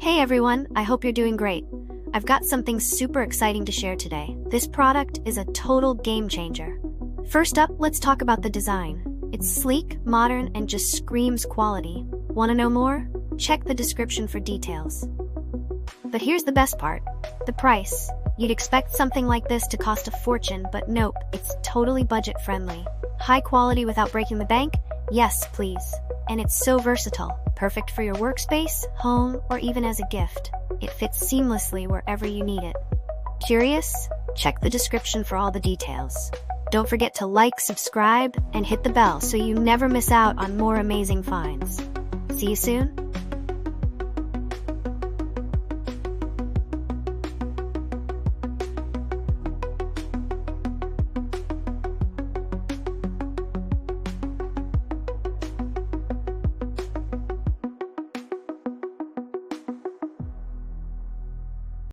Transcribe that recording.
Hey everyone, I hope you're doing great. I've got something super exciting to share today. This product is a total game changer. First up, let's talk about the design. It's sleek, modern, and just screams quality. Want to know more? Check the description for details. But here's the best part, the price. You'd expect something like this to cost a fortune, but nope, it's totally budget-friendly. High quality without breaking the bank? Yes, please. And it's so versatile, perfect for your workspace, home, or even as a gift. It fits seamlessly wherever you need it. Curious? Check the description for all the details. Don't forget to like, subscribe, and hit the bell so you never miss out on more amazing finds. See you soon?